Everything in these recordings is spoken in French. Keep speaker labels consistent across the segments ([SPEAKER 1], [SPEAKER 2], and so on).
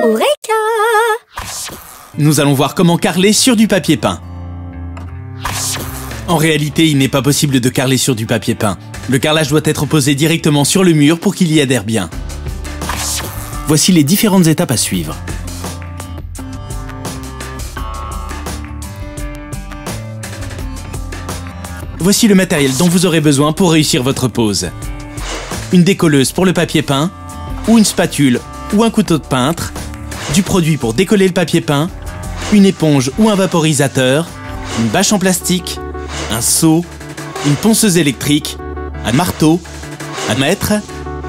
[SPEAKER 1] Eureka!
[SPEAKER 2] Nous allons voir comment carreler sur du papier peint. En réalité, il n'est pas possible de carreler sur du papier peint. Le carrelage doit être posé directement sur le mur pour qu'il y adhère bien. Voici les différentes étapes à suivre. Voici le matériel dont vous aurez besoin pour réussir votre pose. Une décolleuse pour le papier peint, ou une spatule ou un couteau de peintre, du produit pour décoller le papier peint, une éponge ou un vaporisateur, une bâche en plastique, un seau, une ponceuse électrique, un marteau, un mètre,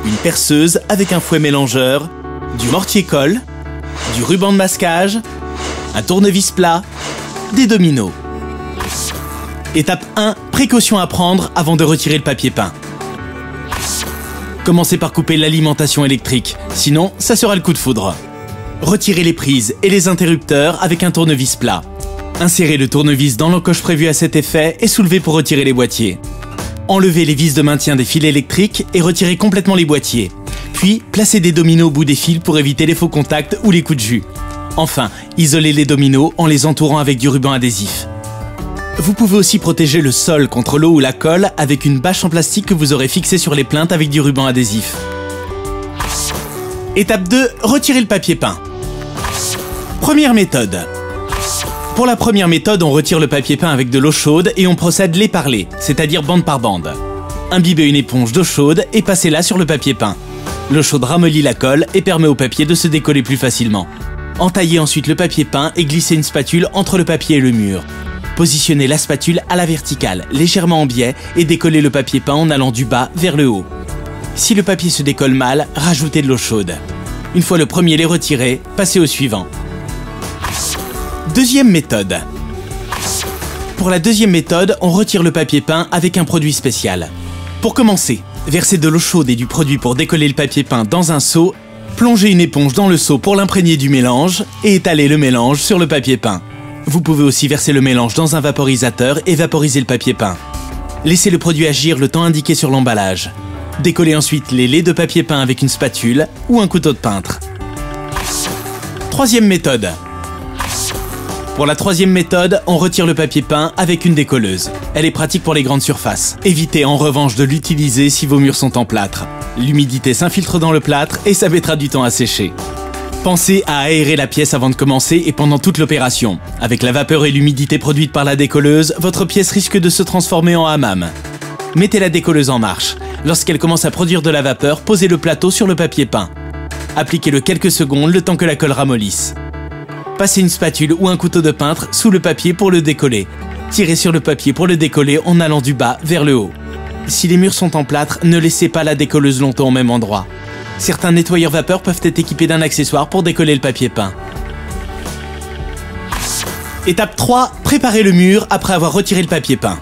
[SPEAKER 2] une perceuse avec un fouet mélangeur, du mortier-colle, du ruban de masquage, un tournevis plat, des dominos. Étape 1, précaution à prendre avant de retirer le papier peint. Commencez par couper l'alimentation électrique, sinon ça sera le coup de foudre. Retirez les prises et les interrupteurs avec un tournevis plat. Insérez le tournevis dans l'encoche prévue à cet effet et soulevez pour retirer les boîtiers. Enlevez les vis de maintien des fils électriques et retirez complètement les boîtiers. Puis, placez des dominos au bout des fils pour éviter les faux contacts ou les coups de jus. Enfin, isolez les dominos en les entourant avec du ruban adhésif. Vous pouvez aussi protéger le sol contre l'eau ou la colle avec une bâche en plastique que vous aurez fixée sur les plinthes avec du ruban adhésif. Étape 2, retirez le papier peint. Première méthode. Pour la première méthode, on retire le papier peint avec de l'eau chaude et on procède lait par lait, c'est-à-dire bande par bande. Imbibez une éponge d'eau chaude et passez-la sur le papier peint. L'eau chaude ramollit la colle et permet au papier de se décoller plus facilement. Entaillez ensuite le papier peint et glissez une spatule entre le papier et le mur. Positionnez la spatule à la verticale, légèrement en biais, et décollez le papier peint en allant du bas vers le haut. Si le papier se décolle mal, rajoutez de l'eau chaude. Une fois le premier lait retiré, passez au suivant. Deuxième méthode. Pour la deuxième méthode, on retire le papier peint avec un produit spécial. Pour commencer, versez de l'eau chaude et du produit pour décoller le papier peint dans un seau, plongez une éponge dans le seau pour l'imprégner du mélange et étalez le mélange sur le papier peint. Vous pouvez aussi verser le mélange dans un vaporisateur et vaporiser le papier peint. Laissez le produit agir le temps indiqué sur l'emballage. Décollez ensuite les laits de papier peint avec une spatule ou un couteau de peintre. Troisième méthode. Pour la troisième méthode, on retire le papier peint avec une décolleuse. Elle est pratique pour les grandes surfaces. Évitez en revanche de l'utiliser si vos murs sont en plâtre. L'humidité s'infiltre dans le plâtre et ça mettra du temps à sécher. Pensez à aérer la pièce avant de commencer et pendant toute l'opération. Avec la vapeur et l'humidité produite par la décolleuse, votre pièce risque de se transformer en hammam. Mettez la décolleuse en marche. Lorsqu'elle commence à produire de la vapeur, posez le plateau sur le papier peint. Appliquez-le quelques secondes le temps que la colle ramollisse. Passez une spatule ou un couteau de peintre sous le papier pour le décoller. Tirez sur le papier pour le décoller en allant du bas vers le haut. Si les murs sont en plâtre, ne laissez pas la décolleuse longtemps au même endroit. Certains nettoyeurs vapeur peuvent être équipés d'un accessoire pour décoller le papier peint. Étape 3, préparez le mur après avoir retiré le papier peint.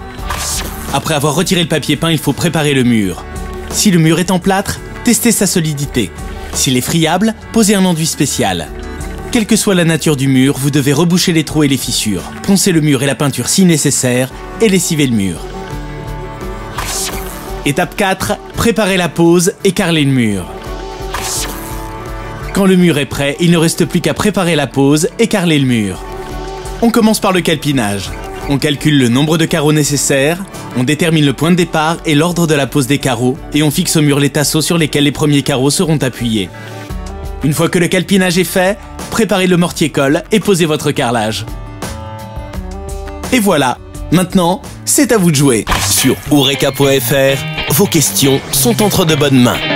[SPEAKER 2] Après avoir retiré le papier peint, il faut préparer le mur. Si le mur est en plâtre, testez sa solidité. S'il est friable, posez un enduit spécial. Quelle que soit la nature du mur, vous devez reboucher les trous et les fissures, poncer le mur et la peinture si nécessaire et lessiver le mur. Étape 4, préparez la pose et carrelez le mur. Quand le mur est prêt, il ne reste plus qu'à préparer la pose et carreler le mur. On commence par le calpinage. On calcule le nombre de carreaux nécessaires, on détermine le point de départ et l'ordre de la pose des carreaux et on fixe au mur les tasseaux sur lesquels les premiers carreaux seront appuyés. Une fois que le calpinage est fait, préparez le mortier-colle et posez votre carrelage. Et voilà, maintenant, c'est à vous de jouer.
[SPEAKER 3] Sur Eureka.fr, vos questions sont entre de bonnes mains.